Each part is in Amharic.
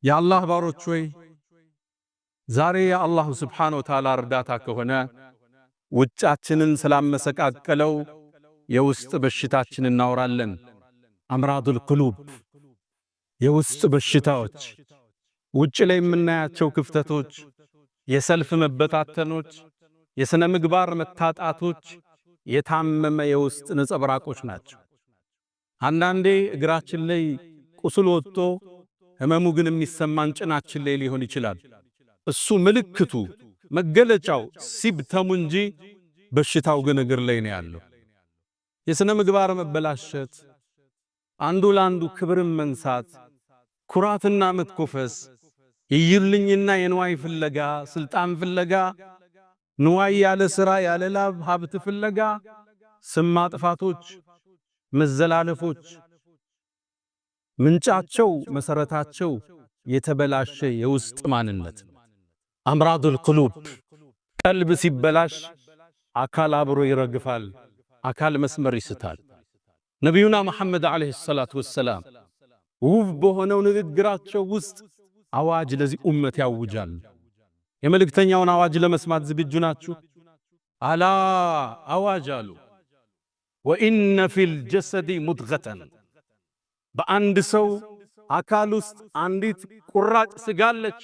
የአላህ ባሮች ሆይ ዛሬ የአላሁ ስብሓነሁ ወተዓላ እርዳታ ከሆነ ውጫችንን ስላመሰቃቀለው የውስጥ በሽታችን እናወራለን። አምራዱል ቁሉብ የውስጥ በሽታዎች፣ ውጭ ላይ የምናያቸው ክፍተቶች፣ የሰልፍ መበታተኖች፣ የሥነ ምግባር መታጣቶች የታመመ የውስጥ ነጸብራቆች ናቸው። አንዳንዴ እግራችን ላይ ቁስል ወጥቶ ህመሙ ግን የሚሰማን ጭናችን ላይ ሊሆን ይችላል። እሱ ምልክቱ መገለጫው ሲብተሙ እንጂ በሽታው ግን እግር ላይ ነው ያለው። የሥነ ምግባር መበላሸት፣ አንዱ ለአንዱ ክብርን መንሳት፣ ኩራትና መትኮፈስ፣ የይልኝና የንዋይ ፍለጋ፣ ስልጣን ፍለጋ፣ ንዋይ ያለ ሥራ ያለ ላብ ሀብት ፍለጋ፣ ስም ማጥፋቶች፣ መዘላለፎች ምንጫቸው መሰረታቸው የተበላሸ የውስጥ ማንነት። አምራዱል ቁሉብ ቀልብ ሲበላሽ አካል አብሮ ይረግፋል፣ አካል መስመር ይስታል። ነቢዩና መሐመድ ዓለይሂ ሰላቱ ወሰላም ውብ በሆነው ንግግራቸው ውስጥ አዋጅ ለዚህ ኡመት ያውጃል። የመልእክተኛውን አዋጅ ለመስማት ዝግጁ ናችሁ? አላ አዋጅ አሉ። ወኢነ ፊል ጀሰዲ ሙድገተን በአንድ ሰው አካል ውስጥ አንዲት ቁራጭ ስጋ አለች።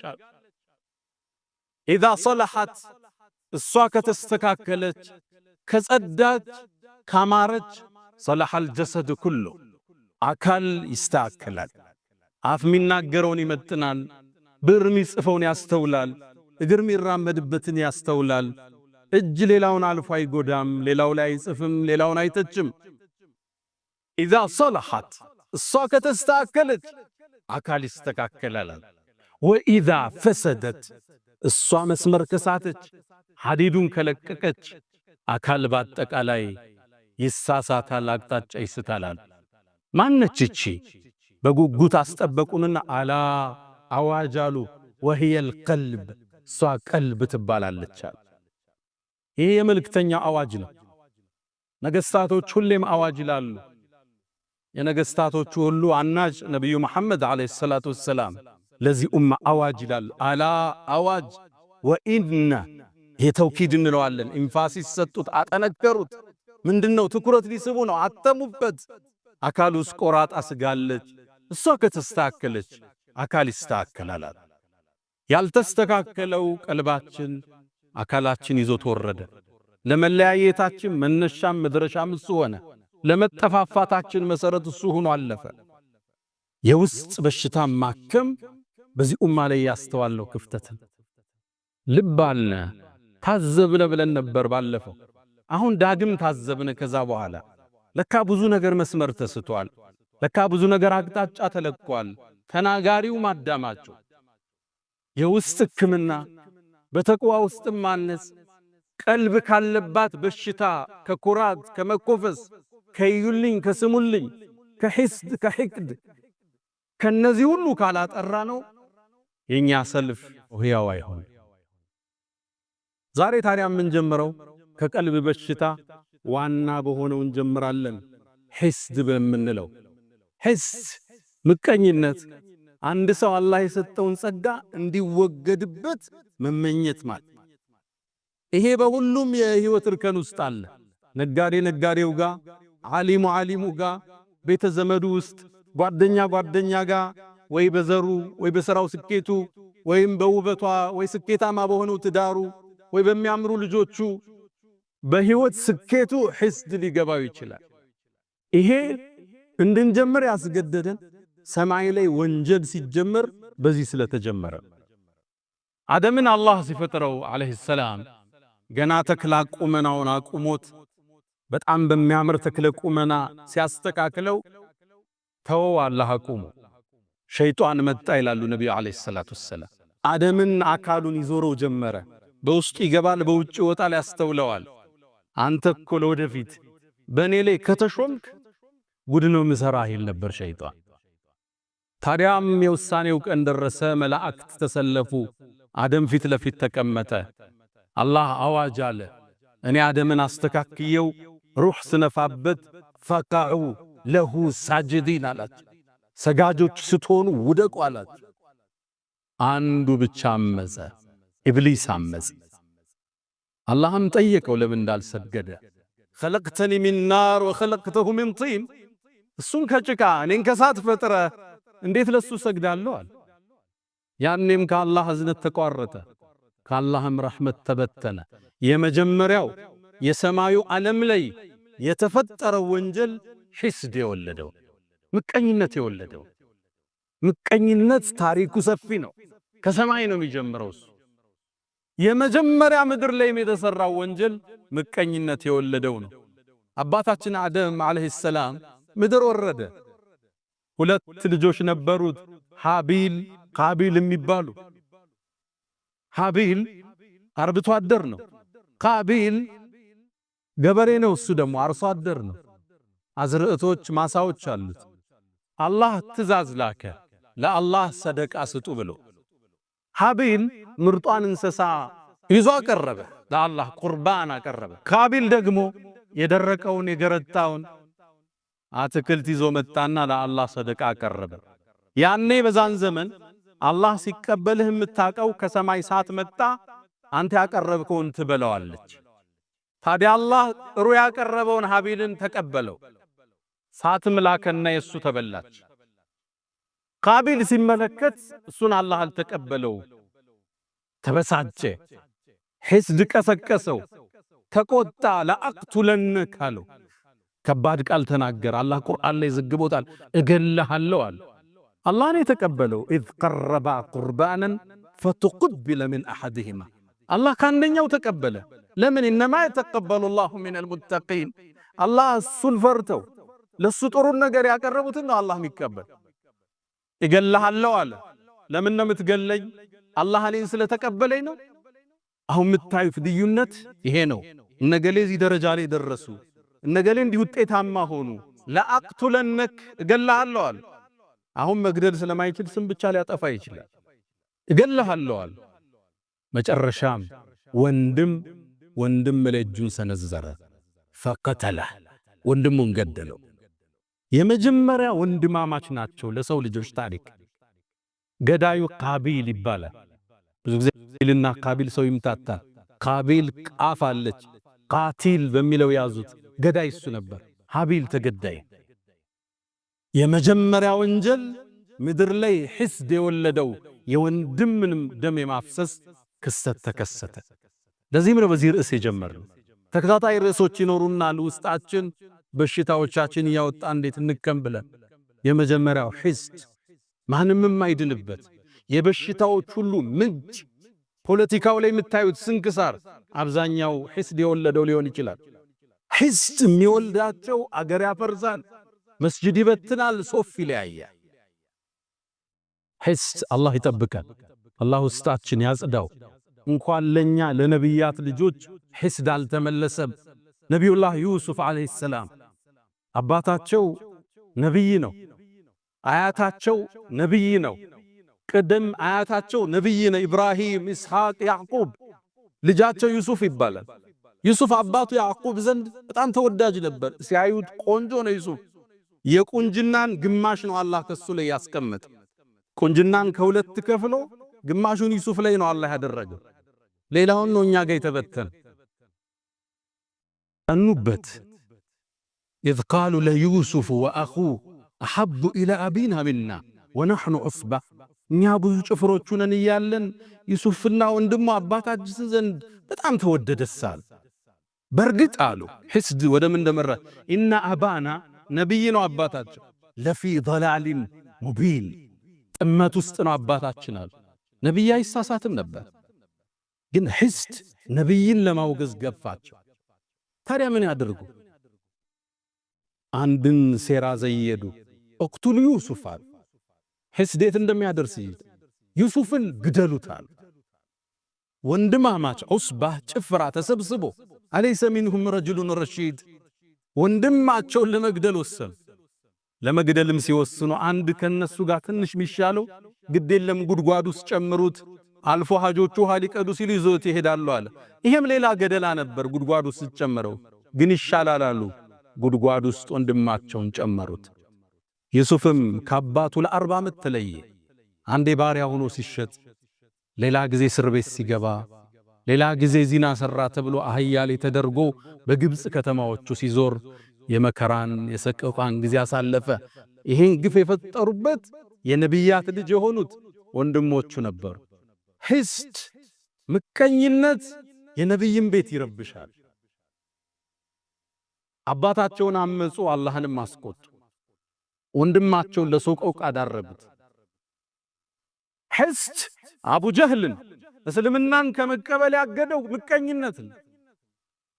ኢዛ ሰለሐት እሷ ከተስተካከለች፣ ከጸዳች፣ ካማረች ሰለሐል ጀሰድ ኩሉ አካል ይስተካከላል። አፍ የሚናገረውን ይመጥናል፣ ብዕር የሚጽፈውን ያስተውላል፣ እግር የሚራመድበትን ያስተውላል። እጅ ሌላውን አልፎ አይጎዳም፣ ሌላው ላይ አይጽፍም፣ ሌላውን አይተችም። ኢዛ ሰለሐት እሷ ከተስተካከለች አካል ይስተካከላል። ወኢዛ ፈሰደት እሷ መስመር ከሳተች፣ ሐዲዱን ከለቀቀች አካል በአጠቃላይ ይሳሳታል፣ አቅጣጫ ይስታላል። ማነች እቺ? በጉጉት አስጠበቁንና አላ አዋጅ አሉ። ወህየል ቀልብ እሷ ቀልብ ትባላለች። ይህ የመልእክተኛ አዋጅ ነው። ነገሥታቶች ሁሌም አዋጅ ይላሉ። የነገሥታቶቹ ሁሉ አናጅ ነቢዩ መሐመድ ዓለይሂ ሰላቱ ወሰላም ለዚህ ኡማ አዋጅ ይላሉ። አላ አዋጅ ወኢነ ይሄ ተውኪድ እንለዋለን። ኢንፋሲስ ሰጡት፣ አጠነከሩት። ምንድነው? ትኩረት ሊስቡ ነው። አተሙበት። አካል ውስጥ ቆራጣ ስጋለች። እሷ ከተስተካከለች አካል ይስተካከላል። ያልተስተካከለው ቀልባችን አካላችን ይዞት ወረደ። ለመለያየታችን መነሻም መድረሻም እሱ ሆነ። ለመጠፋፋታችን መሰረት እሱ ሆኖ አለፈ። የውስጥ በሽታ ማከም በዚህ ኡማ ላይ ያስተዋለው ክፍተትን ልብ አልነ ታዘብነ ብለን ነበር ባለፈው። አሁን ዳግም ታዘብነ። ከዛ በኋላ ለካ ብዙ ነገር መስመር ተስቷል። ለካ ብዙ ነገር አቅጣጫ ተለቋል። ተናጋሪው ማዳማቸው የውስጥ ሕክምና በተቅዋ ውስጥ ማነጽ ቀልብ ካለባት በሽታ ከኩራት ከመኮፈስ ከይዩልኝ ከስሙልኝ ከሂስድ ከሂቅድ ከነዚህ ሁሉ ካላጠራ ነው የኛ ሰልፍ ህያው አይሆን። ዛሬ ታዲያ ምን ጀምረው ከቀልብ በሽታ ዋና በሆነው እንጀምራለን። ሂስድ በመንለው ሂስድ ምቀኝነት፣ አንድ ሰው አላህ የሰጠውን ጸጋ እንዲወገድበት መመኘት ማለት። ይሄ በሁሉም የህይወት እርከን ውስጥ አለ። ነጋዴ ነጋዴው ጋር፣ ዓሊሙ ዓሊሙ ጋር፣ ቤተ ዘመዱ ውስጥ፣ ጓደኛ ጓደኛ ጋር፣ ወይ በዘሩ ወይ በሥራው ስኬቱ ወይም በውበቷ ወይ ስኬታማ በሆነው ትዳሩ ወይ በሚያምሩ ልጆቹ በህይወት ስኬቱ ሂስድ ሊገባው ይችላል። ይሄ እንድንጀምር ያስገደደን ሰማይ ላይ ወንጀል ሲጀመር በዚህ ስለተጀመረ። አደምን አላህ ሲፈጥረው ዓለይሂ ሰላም ገና ተክለ ቁመናውን አቁሞት በጣም በሚያምር ተክለ ቁመና ሲያስተካክለው ተወው አላህ አቁሞ። ሸይጣን መጣ ይላሉ ነብዩ ዓለይሂ ሰላቱ ወሰላም። አደምን አካሉን ይዞረው ጀመረ። በውስጡ ይገባል፣ በውጭ ይወጣል፣ ያስተውለዋል። አንተ እኮ ለወደፊት በእኔ ላይ ከተሾምክ ጉድ ነው ምሰራህ ይል ነበር ሸይጣን። ታዲያም የውሳኔው ቀን ደረሰ። መላእክት ተሰለፉ። አደም ፊት ለፊት ተቀመጠ። አላህ አዋጅ አለ። እኔ አደምን አስተካክየው ሩህ ስነፋበት ፈቃዑ ለሁ ሳጅዲን አላቸው። ሰጋጆች ስትሆኑ ውደቁ አላቸው። አንዱ ብቻ አመፀ፣ ኢብሊስ አመፀ። አላህም ጠየቀው ለምን እንዳልሰገደ። ኸለቅተኒ ሚን ናር ወኸለቅተሁ ሚን ጢን፣ እሱን ከጭቃ እኔን ከእሳት ፈጥረህ እንዴት ለሱ ሰግዳለሁ አለ። ያኔም ከአላህ እዝነት ተቋረጠ፣ ከአላህም ረሕመት ተበተነ። የመጀመሪያው የሰማዩ ዓለም ላይ የተፈጠረው ወንጀል ሒስድ የወለደው ምቀኝነት የወለደው። ምቀኝነት ታሪኩ ሰፊ ነው። ከሰማይ ነው የሚጀምረው። እሱ የመጀመሪያ ምድር ላይም የተሰራው ወንጀል ምቀኝነት የወለደው ነው። አባታችን አደም አለይሂ ሰላም ምድር ወረደ። ሁለት ልጆች ነበሩት፣ ሃቢል ቃቢል የሚባሉ። ሃቢል አርብቶ አደር ነው። ቃቢል ገበሬ ነው። እሱ ደግሞ አርሶ አደር ነው። አዝርዕቶች ማሳዎች አሉት። አላህ ትእዛዝ ላከ ለአላህ ሰደቃ ስጡ ብሎ። ሃቢል ምርጧን እንስሳ ይዞ አቀረበ፣ ለአላህ ቁርባን አቀረበ። ቃቢል ደግሞ የደረቀውን የገረጣውን አትክልት ይዞ መጣና ለአላህ ሰደቃ አቀረበ። ያኔ በዛን ዘመን አላህ ሲቀበልህ የምታቀው ከሰማይ ሳት መጣ፣ አንተ ያቀረብከውን ትበለዋለች። ታዲያ አላህ ጥሩ ያቀረበውን ሃቢልን ተቀበለው፣ ሳትም ላከና የሱ ተበላች። ቃቢል ሲመለከት እሱን አላህ አልተቀበለው፣ ተበሳጨ፣ ሒስድ ቀሰቀሰው፣ ተቆጣ። ለአቅቱለነክ አለው፣ ከባድ ቃል ተናገረ። አላህ ቁርአን ላይ ዘግቦታል፣ እገልሃለሁ አለ። አላህ ነው የተቀበለው። ኢዝ ቀረባ ቁርባናን ፈተቁቢለ ሚን አሐድሂማ፣ አላህ ከአንደኛው ተቀበለ። ለምን? ኢነማ የተቀበሉ ላሁ ሚነል ሙተቂን፣ አላህ እሱን ፈርተው ለሱ ጥሩን ነገር ያቀረቡትን ነው አላህ የሚቀበል። እገልሃለሁ አለ። ለምን ነው የምትገለኝ? አላህ እኔን ስለተቀበለኝ ነው። አሁን የምታዩት ልዩነት ይሄ ነው። እነገሌ እዚህ ደረጃ ላይ ደረሱ፣ እነገሌ እንዲህ ውጤታማ ሆኑ። ለአቅቱለነክ እገልሃለሁ አለ። አሁን መግደል ስለማይችል ስም ብቻ ሊያጠፋ ይችላል። እገልሃለሁ አለ። መጨረሻም ወንድም ላይ እጁን ሰነዘረ፣ ፈቀተለህ፣ ወንድሙን ገደለው። የመጀመሪያ ወንድማማች ናቸው ለሰው ልጆች ታሪክ። ገዳዩ ቃቢል ይባላል። ብዙ ጊዜ ቃቢልና ቃቢል ሰው ይምታታል። ቃቢል ቃፍ አለች፣ ቃቲል በሚለው ያዙት። ገዳይ እሱ ነበር፣ ሃቢል ተገዳይ። የመጀመሪያ ወንጀል ምድር ላይ ሒስድ የወለደው የወንድምንም ደም የማፍሰስ ክስተት ተከሰተ። ለዚህም ነው በዚህ ርዕስ የጀመርነው። ተከታታይ ርዕሶች ይኖሩናል ውስጣችን በሽታዎቻችን እያወጣ እንዴት እንከም ብለን። የመጀመሪያው ሒስድ ማንም የማይድንበት የበሽታዎች ሁሉ ምንጭ። ፖለቲካው ላይ የምታዩት ስንክሳር አብዛኛው ሒስድ የወለደው ሊሆን ይችላል። ሒስድ የሚወልዳቸው አገር ያፈርሳል፣ መስጂድ ይበትናል፣ ሶፍ ይለያያል። ሒስድ አላህ ይጠብቃል። አላህ ውስጣችን ያጽዳው። እንኳን ለኛ ለነቢያት ልጆች ሒስድ አልተመለሰም። ነቢዩላህ ዩሱፍ ዓለይሂ ሰላም አባታቸው ነቢይ ነው፣ አያታቸው ነቢይ ነው። ቅድም አያታቸው ነቢይ ነው፣ ኢብራሂም፣ ኢስሐቅ፣ ያዕቁብ። ልጃቸው ዩሱፍ ይባላል። ዩሱፍ አባቱ ያዕቁብ ዘንድ በጣም ተወዳጅ ነበር። ሲያዩት ቆንጆ ነው ዩሱፍ። የቁንጅናን ግማሽ ነው አላህ ከሱ ላይ ያስቀመጠ። ቁንጅናን ከሁለት ከፍሎ ግማሹን ዩሱፍ ላይ ነው አላህ ያደረገው፣ ሌላውን ነው እኛ ጋር የተበተነ። ቀኑበት። ኢዝ ቃሉ ለዩሱፍ ወአኹሁ አሐቡ ኢላ አቢና ሚና ወነሕኑ ዑስባ፣ እኛ ብዙ ጭፍሮቹ ነን እያለን ዩሱፍና ወንድሙ አባታችን ዘንድ በጣም ተወደደሳል። በርግጥ አሉ ሒስድ ወደ ምን እንደመራ፣ ኢነ አባና ነቢይ ነው አባታቸው፣ ለፊ ضላሊን ሙቢን፣ ጥመት ውስጥ ነው አባታችን አሉ። ነቢይ አይሳሳትም ነበር፣ ግን ሒስድ ነቢይን ለማውገዝ ገፋቸው። ታዲያ ምን ያደርጉ? አንድን ሴራ ዘየዱ። እቅቱሉ ዩሱፍ አሉ። ሒስድ የት እንደሚያደርስ ዩሱፍን ግደሉታል። ወንድማማች ዑስባህ ጭፍራ ተሰብስቦ አለይሰ ሚንሁም ረጁሉን ረሺድ፣ ወንድማቸውን ለመግደል ወሰኑ። ለመግደልም ሲወስኑ አንድ ከነሱ ጋር ትንሽ ሚሻለው ግድ የለም ጉድጓድ ውስጥ ጨምሩት፣ አልፎ ሀጆቹ ውሃ ሊቀዱ ሲሉ ይዞት ይሄዳሉ አለ። ይሄም ሌላ ገደላ ነበር። ጉድጓድ ውስጥ ጨምረው ግን ይሻላል አሉ። ጉድጓድ ውስጥ ወንድማቸውን ጨመሩት። ዩሱፍም ከአባቱ ለ40 ዓመት ተለየ። አንዴ ባሪያ ሆኖ ሲሸጥ፣ ሌላ ጊዜ እስር ቤት ሲገባ፣ ሌላ ጊዜ ዚና ሰራ ተብሎ አህያ ላይ ተደርጎ በግብጽ ከተማዎቹ ሲዞር የመከራን የሰቀቃን ጊዜ አሳለፈ። ይሄን ግፍ የፈጠሩበት የነቢያት ልጅ የሆኑት ወንድሞቹ ነበሩ። ሂስድ ምቀኝነት የነቢይን ቤት ይረብሻል። አባታቸውን አመጹ፣ አላህንም አስቆጡ። ወንድማቸውን ለሰቆቃ ዳረጉት። ሂስድ አቡ ጀህልን እስልምናን ከመቀበል ያገደው ምቀኝነት ነው።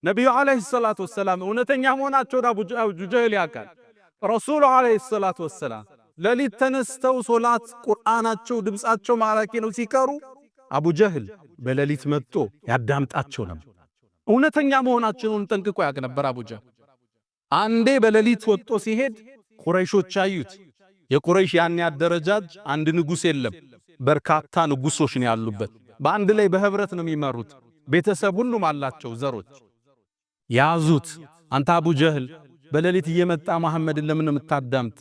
ነቢዩ ዓለይሂ ሰላቱ ወሰላም እውነተኛ መሆናቸውን አቡ ጀህል ያውቃል። ረሱሉ ዓለይሂ ሰላቱ ወሰላም ሌሊት ተነስተው ሶላት ቁርአናቸው ድምጻቸው ማራኪ ነው ሲቀሩ አቡ ጀህል በሌሊት መጥቶ ያዳምጣቸው ነበር። እውነተኛ መሆናቸውን ጠንቅቆ ያውቅ ነበር አቡ ጀህል። አንዴ በሌሊት ወጥቶ ሲሄድ ቁረይሾች አዩት። የቁረይሽ ያን ያደረጃጅ አንድ ንጉስ የለም፣ በርካታ ንጉሶች ነው ያሉበት። በአንድ ላይ በህብረት ነው የሚመሩት። ቤተሰብ ሁሉም አላቸው ዘሮች። ያዙት። አንተ አቡ ጀህል በሌሊት እየመጣ መሐመድን ለምን የምታዳምጥ?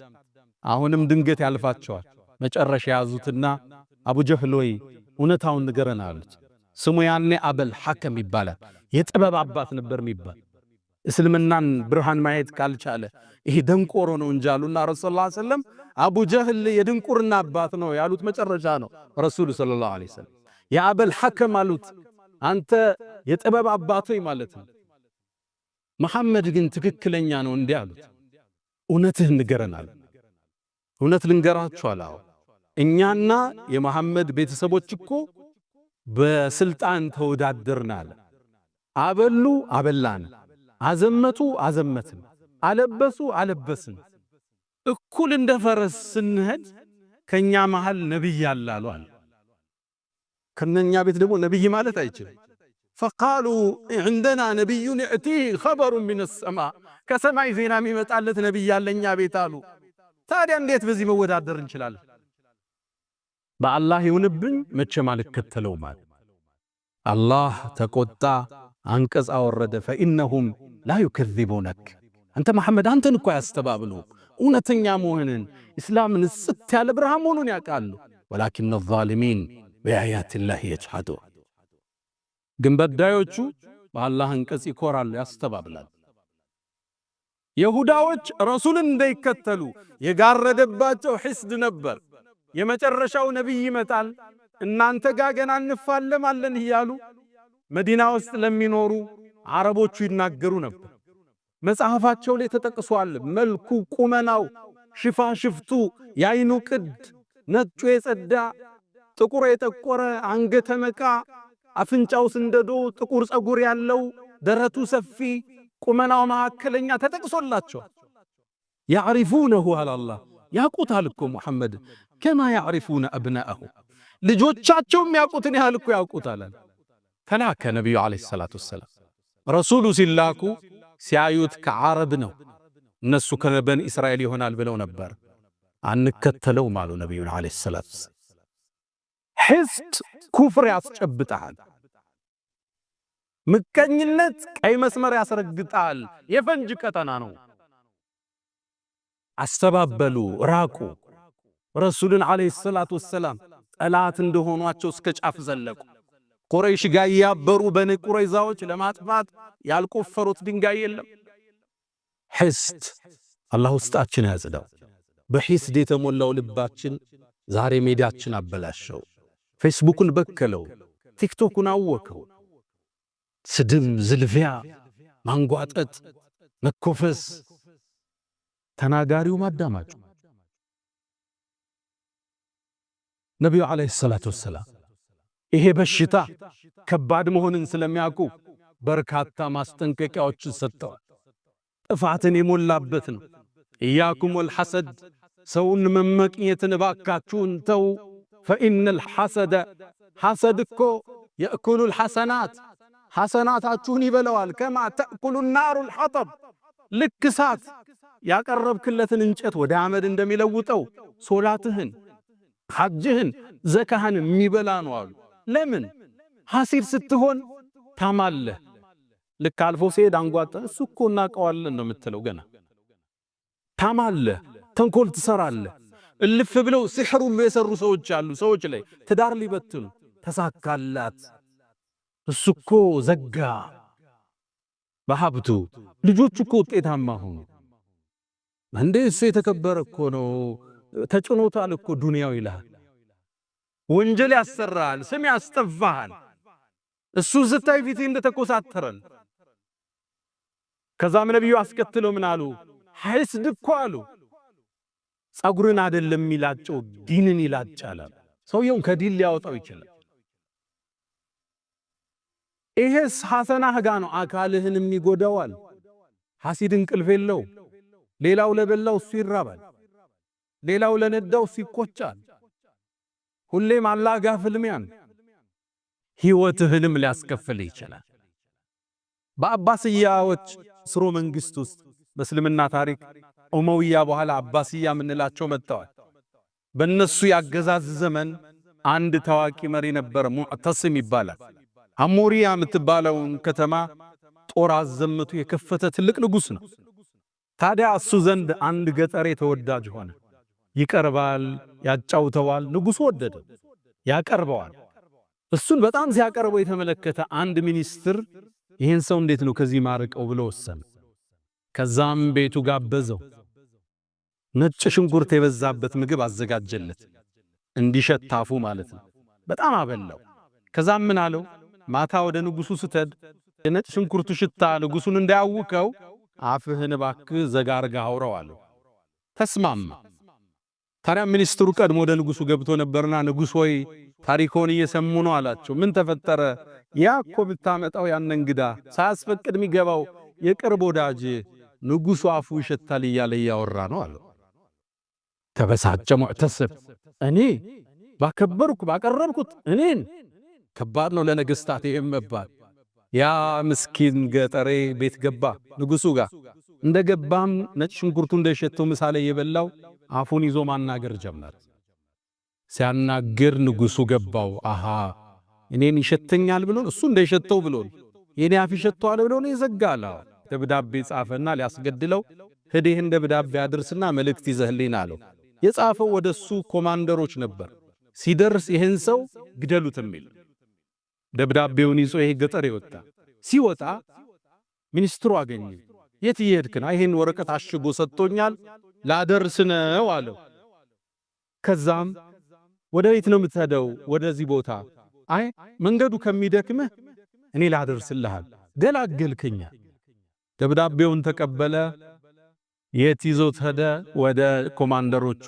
አሁንም ድንገት ያልፋቸዋል። መጨረሻ ያዙትና አቡ ጀህል ወይ እውነታውን ንገረን አሉት። ስሙ ያኔ አበል ሐከም ይባላል። የጥበብ አባት ነበር የሚባል። እስልምናን ብርሃን ማየት ካልቻለ ይሄ ደንቆሮ ነው እንጂ አሉና ረሱል ሰለላሁ ዐለይሂ ወሰለም አቡ ጀህል የድንቁርና አባት ነው ያሉት መጨረሻ ነው ረሱል ሰለላሁ ዐለይሂ ወሰለም። የአበል ሐከም አሉት አንተ የጥበብ አባት ሆይ ማለት ነው። መሐመድ ግን ትክክለኛ ነው እንዲህ አሉት። እውነትህ ንገረናል። እውነት ልንገራችሁ አላው እኛና የመሐመድ ቤተሰቦች እኮ በስልጣን ተወዳደርናል። አበሉ አበላን፣ አዘመቱ አዘመትን፣ አለበሱ አለበስን። እኩል እንደ ፈረስ ስንሄድ ከኛ መሃል ነብይ ያላሉ አለ። ከነኛ ቤት ደግሞ ነብይ ማለት አይችልም። فقالوا عندنا نبي يأتيه خبر من السماء ከሰማይ ዜና የሚመጣለት ነብይ ያለኛ ቤት አሉ። ታዲያ እንዴት በዚህ መወዳደር እንችላለን? በአላህ ይሁንብኝ መቼም አልከተለውም አለ። አላህ ተቆጣ፣ አንቀጽ አወረደ። فإنهم لا يكذبونك አንተ መሐመድ አንተን እኮ ያስተባብሉ እውነተኛ መሆንን እስላምን ጽት ያለ ብርሃን መሆኑን ያውቃሉ። ولكن الظالمين بآيات الله يجحدون ግን በዳዮቹ በአላህ አንቀጽ ይኮራሉ፣ ያስተባብላሉ። ይሁዳዎች ረሱልን እንዳይከተሉ የጋረደባቸው ሒስድ ነበር። የመጨረሻው ነብይ ይመጣል እናንተ ጋር ገና እንፋለማለን እያሉ መዲና ውስጥ ለሚኖሩ አረቦቹ ይናገሩ ነበር። መጽሐፋቸው ላይ ተጠቅሷል። መልኩ፣ ቁመናው፣ ሽፋሽፍቱ፣ ያይኑ ቅድ ነጩ የጸዳ ጥቁር የጠቆረ አንገተ መቃ አፍንጫው ስንደዶ ጥቁር ጸጉር ያለው ደረቱ ሰፊ ቁመናው መካከለኛ ተጠቅሶላቸው ያዕሪፉነሁ አላህ ያቁታል እኮ ሙሐመድ ከማ ያዕሪፉነ አብናአሁ ልጆቻቸውም ያቁትን ያህል እኮ ያቁታል። ተላከ ነብዩ አለይሂ ሰላቱ ወሰላም ረሱሉ ሲላኩ ሲያዩት ከዓረብ ነው። እነሱ ከበኒ እስራኤል ይሆናል ብለው ነበር። አንከተለው ማሉ ነብዩ አለይሂ ሰላቱ ወሰላም። ሒስድ ኩፍር ያስጨብጣል። ምቀኝነት ቀይ መስመር ያስረግጣል። የፈንጅ ቀጠና ነው። አስተባበሉ፣ ራቁ። ረሱልን አለይሂ ሰላቱ ወሰላም ጠላት እንደሆኗቸው እስከ ጫፍ ዘለቁ። ቁረይሽ ጋር ያበሩ በኒ ቁረይዛዎች ለማጥፋት ያልቆፈሩት ድንጋይ የለም። ሒስድ አላህ ውስጣችን ያጽዳው። በሒስድ የተሞላው ልባችን ዛሬ ሜዳችን አበላሸው። ፌስቡክን በከለው፣ ቲክቶክን አወከው። ስድም፣ ዝልፊያ፣ ማንጓጠጥ፣ መኮፈስ፣ ተናጋሪው ማዳማጩ። ነቢዩ ዓለይሂ ሰላቱ ወሰላም ይሄ በሽታ ከባድ መሆንን ስለሚያውቁ በርካታ ማስጠንቀቂያዎችን ሰጥተዋል። ጥፋትን የሞላበት ነው። ኢያኩም ወልሐሰድ ሰውን መመቅኘትን ባካችሁን ተው። ፈኢነል ሐሰደ ሐሰድ እኮ የእኩሉል ሐሰናት ሐሰናታችሁን ይበለዋል። ከማ ተእኩሉ ናሩል ሐጠብ ልክ እሳት ያቀረብክለትን እንጨት ወደ አመድ እንደሚለውጠው ሶላትህን፣ ሐጅህን፣ ዘካህን የሚበላ ነው አሉ። ለምን ሐሲድ ስትሆን ታማለህ። ልክ አልፎ ሲሄድ አንጓጠ እሱ እኮ እናቀዋለን ነው የምትለው። ገና ታማለህ፣ ተንኮል ትሰራለህ። እልፍ ብለው ሲሕሩ የሰሩ ሰዎች አሉ። ሰዎች ላይ ትዳር ሊበትኑ ተሳካላት። እሱ እኮ ዘጋ በሀብቱ። ልጆቹ እኮ ውጤታማ ሆኑ። እንዴ እሱ የተከበረ እኮ ነው፣ ተጭኖታል እኮ ዱንያው ይልሃል። ወንጀል ያሰራል፣ ስም ያስጠፋሃል። እሱ ስታይ ፊት እንደተኮሳተረን። ከዛም ነብዩ አስከትለው ምን አሉ? ሐስድ እኮ አሉ ጸጉርን አይደለም የሚላጨው ዲንን ይላጫል። ሰውየውን ከዲን ሊያወጣው ይችላል። ይሄስ ሐሰናህ ጋ ነው፣ አካልህንም ይጎዳዋል። ሐሲድ እንቅልፍ የለው። ሌላው ለበላው እሱ ይራባል፣ ሌላው ለነዳው እሱ ይቆጫል። ሁሌም አላህ ጋር ፍልሚያን ሕይወትህንም ሊያስከፍል ይችላል። በአባስያዎች ስሮ መንግስት ውስጥ በእስልምና ታሪክ ኡመውያ በኋላ አባስያ ምንላቸው መጥተዋል። በእነሱ ያገዛዝ ዘመን አንድ ታዋቂ መሪ ነበር፣ ሙዕተስም ይባላል። አሞሪያ የምትባለውን ከተማ ጦር አዘምቱ የከፈተ ትልቅ ንጉሥ ነው። ታዲያ እሱ ዘንድ አንድ ገጠሬ ተወዳጅ ሆነ። ይቀርባል፣ ያጫውተዋል። ንጉሡ ወደደ፣ ያቀርበዋል። እሱን በጣም ሲያቀርበው የተመለከተ አንድ ሚኒስትር ይህን ሰው እንዴት ነው ከዚህ ማርቀው ብሎ ወሰነ። ከዛም ቤቱ ጋበዘው። ነጭ ሽንኩርት የበዛበት ምግብ አዘጋጀለት፣ እንዲሸታፉ ማለት ነው። በጣም አበላው። ከዛም ምን አለው? ማታ ወደ ንጉሡ ስትሄድ የነጭ ሽንኩርቱ ሽታ ንጉሡን እንዳያውከው አፍህን እባክህ ዘጋርጋ አውራው አለው። ተስማማ። ታዲያ ሚኒስትሩ ቀድሞ ወደ ንጉሡ ገብቶ ነበርና ንጉሥ ሆይ ታሪኮን እየሰሙ ነው አላቸው። ምን ተፈጠረ? ያ እኮ ብታመጣው ያን እንግዳ ሳያስፈቅድ የሚገባው የቅርብ ወዳጅ ንጉሡ አፉ ይሸታል እያለ እያወራ ነው አለው። ተበሳጨ ሙዕተስብ። እኔ ባከበርኩ ባቀረብኩት እኔን ከባድ ነው ለነገሥታት ይሄም መባል። ያ ምስኪን ገጠሬ ቤት ገባ ንጉሡ ጋር። እንደገባም ነጭ ሽንኩርቱ እንደሸተው ምሳሌ የበላው አፉን ይዞ ማናገር ጀመረ። ሲያናግር ንጉሡ ገባው። አሃ እኔን ይሸተኛል ብሎን እሱ እንደሸተው ብሎን የኔ አፍ ይሸተዋል ብሎን ይዘጋል። ደብዳቤ ጻፈና ሊያስገድለው ሄደ። ይህን ደብዳቤ አድርስና መልእክት ይዘህልኝ አለው። የጻፈው ወደሱ ኮማንደሮች ነበር። ሲደርስ ይህን ሰው ግደሉት የሚል ደብዳቤውን ይዞ ይሄ ገጠር ይወጣ። ሲወጣ ሚኒስትሩ አገኘ። የት ይሄድክ ነው? ይሄን ወረቀት አሽጎ ሰጥቶኛል ላደርስ ነው አለው። ከዛም ወደ ቤት ነው የምትሄደው? ወደዚህ ቦታ። አይ መንገዱ ከሚደክምህ እኔ ላደርስልሃል፣ ገላገልከኛ። ደብዳቤውን ተቀበለ። የት ይዞት ሄደ? ወደ ኮማንደሮቹ።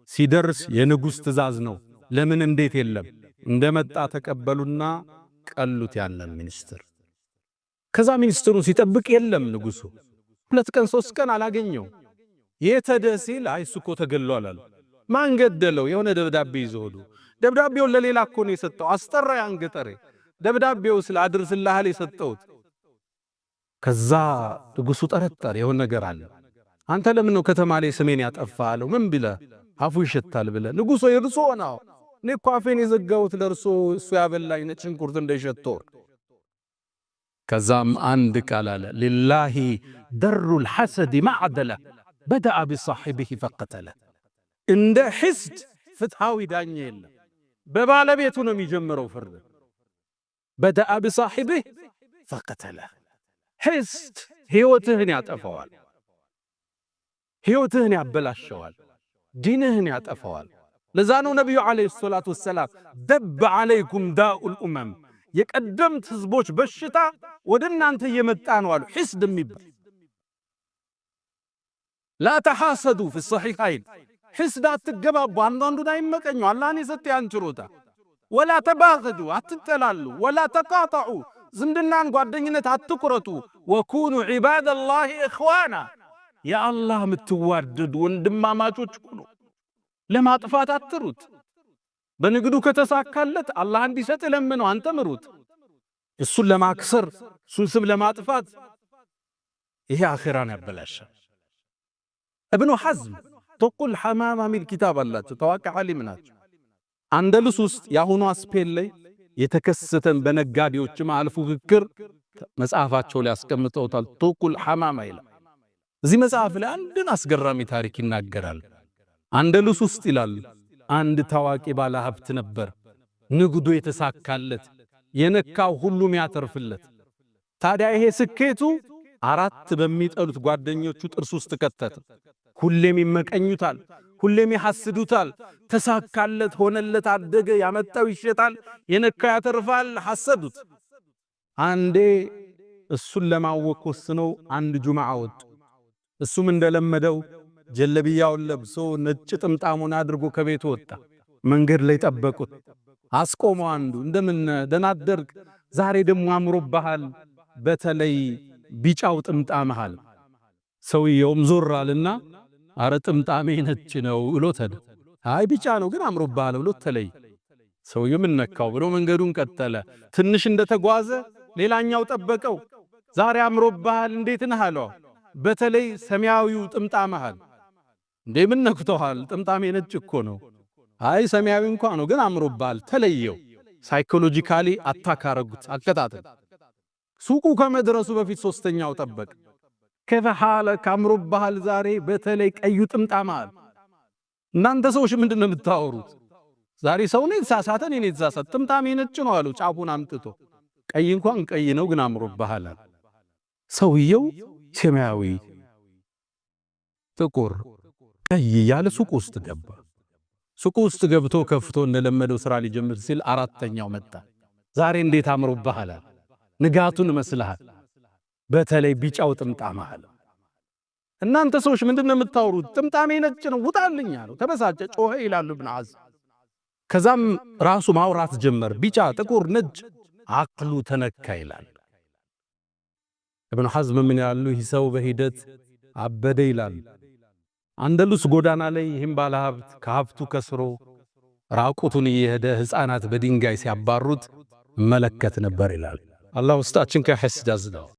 ሲደርስ የንጉሥ ትእዛዝ ነው። ለምን እንዴት የለም። እንደመጣ ተቀበሉና ቀሉት ያንን ሚኒስትር። ከዛ ሚኒስትሩ ሲጠብቅ የለም ንጉሡ። 2 ቀን 3 ቀን አላገኘው። የት ሄደ ሲል አይ እሱ እኮ ተገሏል አሉ። ማን ገደለው? የሆነ ደብዳቤ ይዞ ሄዱ። ደብዳቤውን ለሌላ እኮ ነው የሰጠው። አስጠራ ያን ገጠሬ። ደብዳቤው ስለ አድርስልሃል የሰጠውት። ከዛ ንጉሡ ጠረጠረ፣ የሆነ ነገር አለ። አንተ ለምን ነው ከተማ ላይ ስሜን ያጠፋ አለው። ምን ብለ አፉ ይሸታል ብለ። ንጉሡ ይርሶ ነው እኔ እኮ አፌን የዘጋሁት ለርሶ እሱ ያበላኝ ነጭ ሽንኩርት እንደሸተው። ከዛም አንድ ቃል አለ ሊላሂ ደሩል ሐሰድ ማዕደለ በደአ ቢሳሒቢሂ ፈቀተለ። እንደ ሒስድ ፍትሃዊ ዳኛ የለም። በባለቤቱ ነው የሚጀምረው ፍርድ። በደአ ቢሳሒቢሂ ፈቀተለ። ሒስድ ሕይወትህን ያጠፋዋል፣ ሕይወትህን ያበላሸዋል፣ ዲንህን ያጠፋዋል። ለዛ ነው ነቢዩ ዓለይሂ ሰላቱ ወሰላም ደብ ዓለይኩም ዳኡል ኡመም፣ የቀደምት ህዝቦች በሽታ ወደ እናንተ እየመጣ ነው አሉ። ሒስድ የሚባል ላ ተሐሰዱ ፊ ሰሒሐይን፣ ሒስድ አትገባቡ፣ አንዳንዱን አይመቀኙ፣ አላህን የሰጠ ያን ችሮታ። ወላ ተባገዱ፣ አትጠላሉ። ወላ ተቃጠዑ፣ ዝምድናን ጓደኝነት አትቁረጡ። ወኩኑ ዒባደላሂ ኢኽዋና፣ የአላህ የምትዋደዱ ወንድማማቾች ሁኑ። ለማጥፋት አትሩት። በንግዱ ከተሳካለት አላህ እንዲሰጥ ለምነው፣ አንተ ምሩት። እሱን ለማክሰር እሱን ስም ለማጥፋት ይሄ አኺራን ያበላሻል። እብኑ ሐዝም ተቁል ሐማማ ሚል ኪታብ አላቸው። ታዋቂ ዓሊም ናቸው። አንደሉስ ውስጥ የአሁኗ ስፔን ላይ የተከሰተን በነጋዴዎች መሃል ፉክክር መጽሐፋቸው ላይ ያስቀምጠውታል። ተቁል ሐማማ ይላል። እዚህ መጽሐፍ ላይ አንድን አስገራሚ ታሪክ ይናገራል። አንደሉስ ውስጥ ይላል አንድ ታዋቂ ባለ ሀብት ነበር። ንግዱ የተሳካለት የነካው ሁሉም ያተርፍለት። ታዲያ ይሄ ስኬቱ አራት በሚጠሉት ጓደኞቹ ጥርስ ውስጥ ከተተ። ሁሌም ይመቀኙታል፣ ሁሌም ይሐስዱታል። ተሳካለት፣ ሆነለት፣ አደገ፣ ያመጣው ይሸጣል፣ የነካው ያተርፋል፣ ሐሰዱት። አንዴ እሱን ለማወቅ ወስነው አንድ ጁምዓ ወጡ። እሱም እንደለመደው ጀለብያውን ለብሶ ነጭ ጥምጣሙን አድርጎ ከቤቱ ወጣ። መንገድ ላይ ጠበቁት። አስቆመው። አንዱ እንደምን ደህና አደርክ? ዛሬ ደግሞ አምሮብሃል፣ በተለይ ቢጫው ጥምጣምሃል። ሰውየውም ዞር አለና አረ ጥምጣሜ ነጭ ነው ብሎ ተደ አይ ቢጫ ነው ግን አምሮብሃል ብሎ ተለይ። ሰውየው ምን ነካው ብሎ መንገዱን ቀጠለ። ትንሽ እንደተጓዘ ሌላኛው ጠበቀው። ዛሬ አምሮብሃል እንዴት ነህ አለው። በተለይ ሰማያዊው ጥምጣምሃል። እንዴ ምን ነክቶሃል? ጥምጣሜ ነጭ እኮ ነው። አይ ሰማያዊ እንኳን ነው ግን አምሮብሃል ተለየው። ሳይኮሎጂካሊ አታክ አረጉት፣ አከታተል። ሱቁ ከመድረሱ በፊት ሶስተኛው ጠበቅ። ከፈሃለ ካምሮብሃል ዛሬ በተለይ ቀዩ ጥምጣምሃል። እናንተ ሰዎች ምንድነው የምታወሩት? ዛሬ ሰው ነው የተሳሳተ፣ እኔ ነኝ የተሳሳተ። ጥምጣሜ ነጭ ነው አሉ ጫፉን አምጥቶ። ቀይ እንኳን ቀይ ነው ግን አምሮብሃል። ሰውየው ሰማያዊ፣ ጥቁር፣ ቀይ ያለ ሱቁ ውስጥ ገባ። ሱቁ ውስጥ ገብቶ ከፍቶ እንደለመደው ስራ ሊጀምር ሲል አራተኛው መጣ። ዛሬ እንዴት አምሮብሃል፣ ንጋቱን መስልሃል፣ በተለይ ቢጫው ጥምጣምሃል። እናንተ ሰዎች ምንድነው የምታወሩት? ጥምጣሜ ነጭ ነው ውጣልኝ አለው። ተበሳጨ፣ ጮኸ ይላሉ ኢብኑ ሐዝም። ከዛም ራሱ ማውራት ጀመር። ቢጫ፣ ጥቁር፣ ነጭ አቅሉ ተነካ ይላል ኢብኑ ሐዝም። ምን ያሉ ይህ ሰው በሂደት አበደ ይላል። አንደሉስ ጎዳና ላይ ይህም ባለ ሀብት ከሀብቱ ከስሮ ራቁቱን እየሄደ ሕፃናት በድንጋይ ሲያባሩት መለከት ነበር ይላል። አላህ ውስጣችን ከሐስድ ያዝለው።